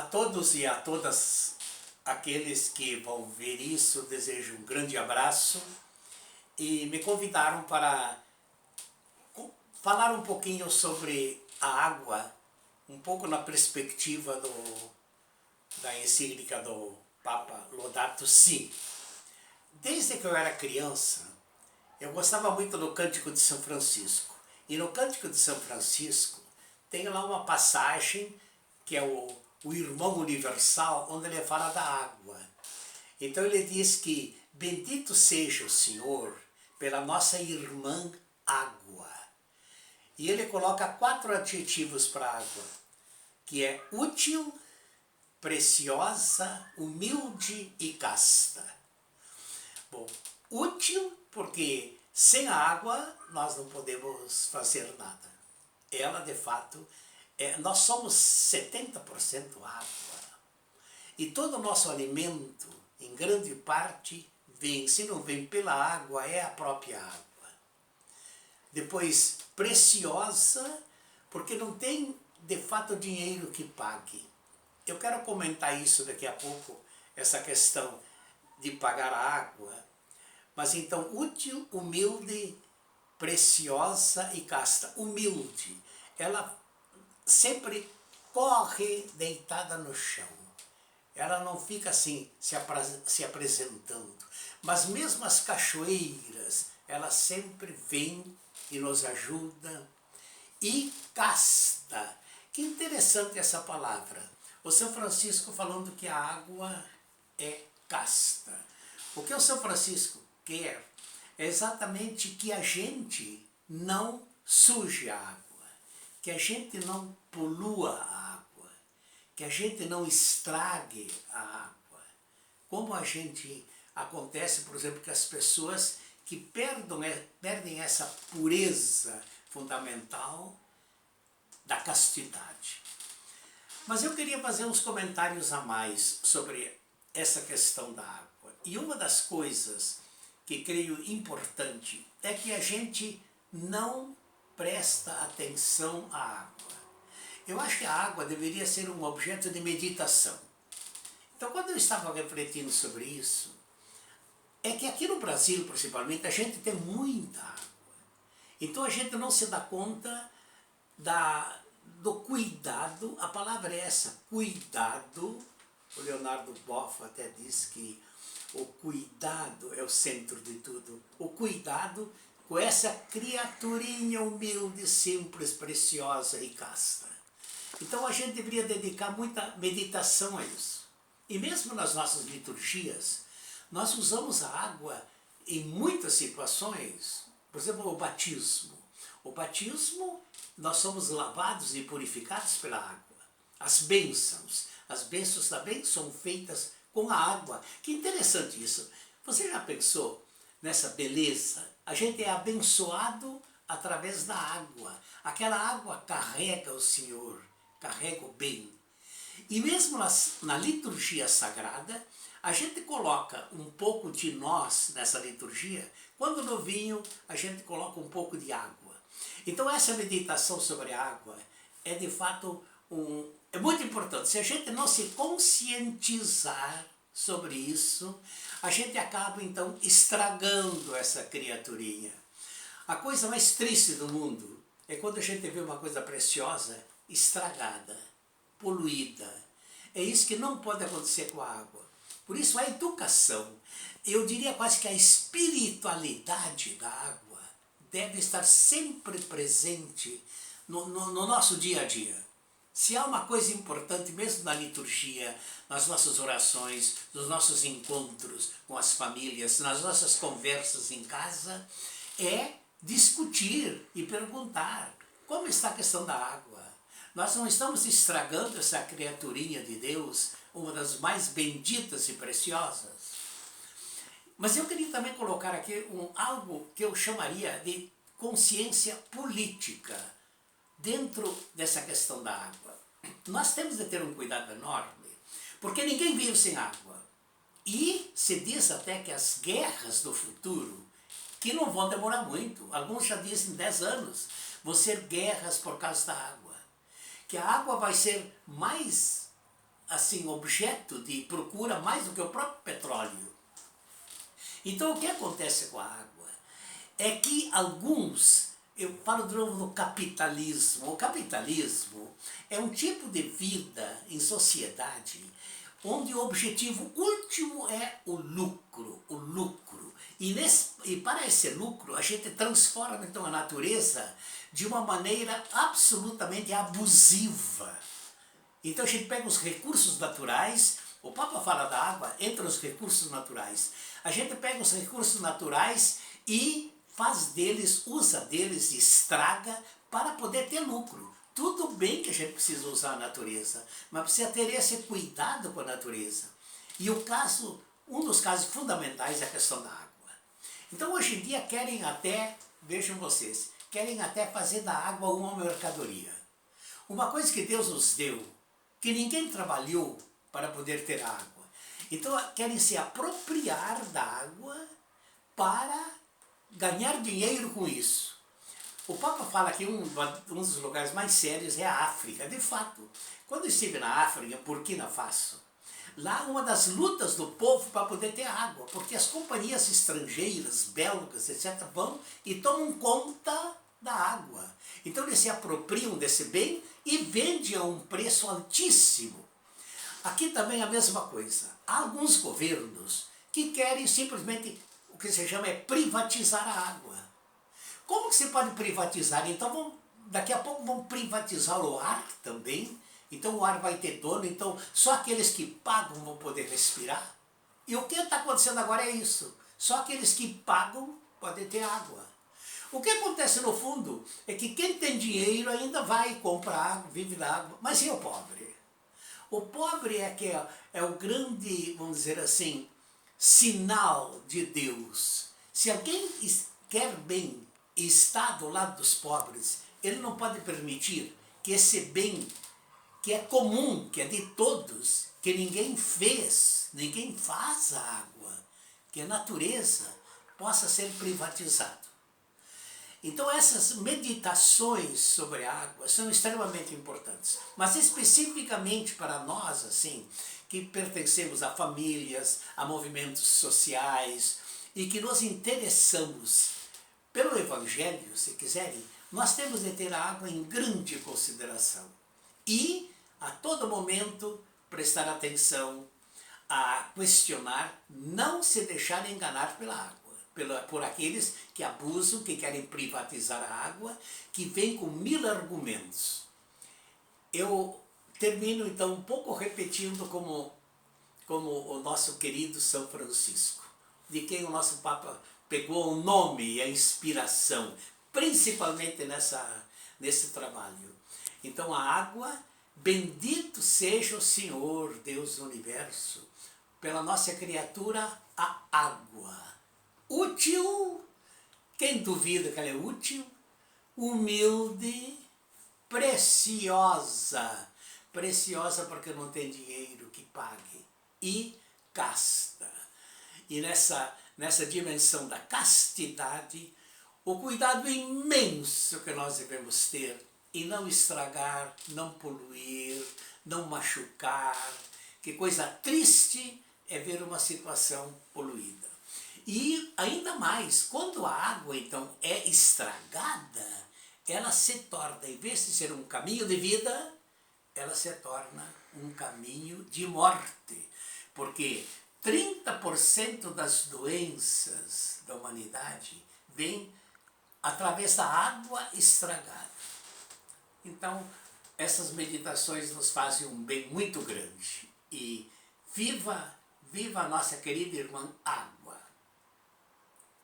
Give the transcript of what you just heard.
A todos e a todas aqueles que vão ver isso, desejo um grande abraço e me convidaram para falar um pouquinho sobre a água, um pouco na perspectiva da encíclica do Papa Laudato Si. Desde que eu era criança, eu gostava muito do Cântico de São Francisco. E no Cântico de São Francisco tem lá uma passagem que é o Irmão Universal, onde ele fala da água. Então ele diz que bendito seja o Senhor pela nossa irmã água. E ele coloca 4 adjetivos para a água, que é útil, preciosa, humilde e casta. Bom, útil porque sem a água nós não podemos fazer nada. Ela, de fato, nós somos 70% água. E todo o nosso alimento, em grande parte, vem, se não vem pela água, é a própria água. Depois, preciosa, porque não tem, de fato, dinheiro que pague. Eu quero comentar isso daqui a pouco, essa questão de pagar a água. Mas então, útil, humilde, preciosa e casta. Humilde, ela sempre corre deitada no chão. Ela não fica assim, se apresentando. Mas mesmo as cachoeiras, ela sempre vem e nos ajuda. E casta. Que interessante essa palavra. O São Francisco falando que a água é casta. O que o São Francisco quer é exatamente que a gente não suje a água, que a gente não polua a água, que a gente não estrague a água. Como a gente acontece, por exemplo, que as pessoas que perdem essa pureza fundamental da castidade. Mas eu queria fazer uns comentários a mais sobre essa questão da água. E uma das coisas que creio importante é que a gente não presta atenção à água. Eu acho que a água deveria ser um objeto de meditação. Então, quando eu estava refletindo sobre isso, é que aqui no Brasil, principalmente, a gente tem muita água. Então, a gente não se dá conta do cuidado, a palavra é essa, cuidado. O Leonardo Boff até diz que o cuidado é o centro de tudo. O cuidado com essa criaturinha humilde, simples, preciosa e casta. Então a gente deveria dedicar muita meditação a isso. E mesmo nas nossas liturgias, nós usamos a água em muitas situações. Por exemplo, o batismo. O batismo, nós somos lavados e purificados pela água. As bênçãos também são feitas com a água. Que interessante isso. Você já pensou nessa beleza? A gente é abençoado através da água. Aquela água carrega o Senhor, carrega o bem. E mesmo na liturgia sagrada, a gente coloca um pouco de nós nessa liturgia. Quando no vinho, a gente coloca um pouco de água. Então essa meditação sobre a água é de fato é muito importante. Se a gente não se conscientizar sobre isso, a gente acaba então estragando essa criaturinha. A coisa mais triste do mundo é quando a gente vê uma coisa preciosa estragada, poluída. É isso que não pode acontecer com a água. Por isso a educação, eu diria quase que a espiritualidade da água deve estar sempre presente no nosso dia a dia. Se há uma coisa importante, mesmo na liturgia, nas nossas orações, nos nossos encontros com as famílias, nas nossas conversas em casa, é discutir e perguntar como está a questão da água. Nós não estamos estragando essa criaturinha de Deus, uma das mais benditas e preciosas. Mas eu queria também colocar aqui algo que eu chamaria de consciência política dentro dessa questão da água. Nós temos de ter um cuidado enorme, porque ninguém vive sem água. E se diz até que as guerras do futuro, que não vão demorar muito, alguns já dizem 10 anos, vão ser guerras por causa da água. Que a água vai ser mais assim, objeto de procura mais do que o próprio petróleo. Então o que acontece com a água é que alguns, eu falo de novo do capitalismo, o capitalismo é um tipo de vida em sociedade onde o objetivo último é o lucro, o lucro. E para esse lucro a gente transforma então a natureza de uma maneira absolutamente abusiva. Então a gente pega os recursos naturais, o Papa fala da água entre os recursos naturais. A gente pega os recursos naturais e faz deles, usa deles, estraga para poder ter lucro. Tudo bem que a gente precisa usar a natureza, mas precisa ter esse cuidado com a natureza. E um dos casos fundamentais é a questão da água. Então hoje em dia querem até, vejam vocês, querem até fazer da água uma mercadoria. Uma coisa que Deus nos deu, que ninguém trabalhou para poder ter água. Então querem se apropriar da água para ganhar dinheiro com isso. O Papa fala que um dos lugares mais sérios é a África. De fato, quando eu estive na África, em Burkina Faso, lá uma das lutas do povo para poder ter água, porque as companhias estrangeiras, belgas, etc., vão e tomam conta da água. Então eles se apropriam desse bem e vendem a um preço altíssimo. Aqui também a mesma coisa. Há alguns governos que querem simplesmente, o que se chama é privatizar a água. Como que se pode privatizar? Então daqui a pouco vão privatizar o ar também. Então o ar vai ter dono, então só aqueles que pagam vão poder respirar. E o que está acontecendo agora é isso. Só aqueles que pagam podem ter água. O que acontece no fundo é que quem tem dinheiro ainda vai comprar água, vive da água, mas e o pobre? O pobre é o grande, vamos dizer assim, sinal de Deus. Se alguém quer bem e está do lado dos pobres, ele não pode permitir que esse bem que é comum, que é de todos, que ninguém fez, ninguém faz a água, que é natureza, possa ser privatizado. Então essas meditações sobre a água são extremamente importantes, mas especificamente para nós, assim, que pertencemos a famílias, a movimentos sociais e que nos interessamos pelo Evangelho, se quiserem, nós temos de ter a água em grande consideração e a todo momento prestar atenção a questionar, não se deixar enganar pela água. Por aqueles que abusam, que querem privatizar a água, que vêm com 1000 argumentos. Eu termino então um pouco repetindo como o nosso querido São Francisco, de quem o nosso Papa pegou o nome e a inspiração, principalmente nesse trabalho. Então a água, bendito seja o Senhor, Deus do Universo, pela nossa criatura, a água. Útil, quem duvida que ela é útil? Humilde, preciosa. Preciosa porque não tem dinheiro que pague. E casta. E nessa dimensão da castidade, o cuidado imenso que nós devemos ter em não estragar, não poluir, não machucar. Que coisa triste é ver uma situação poluída. E ainda mais, quando a água então é estragada, ela se torna, em vez de ser um caminho de vida, ela se torna um caminho de morte. Porque 30% das doenças da humanidade vêm através da água estragada. Então, essas meditações nos fazem um bem muito grande. E viva a nossa querida irmã água.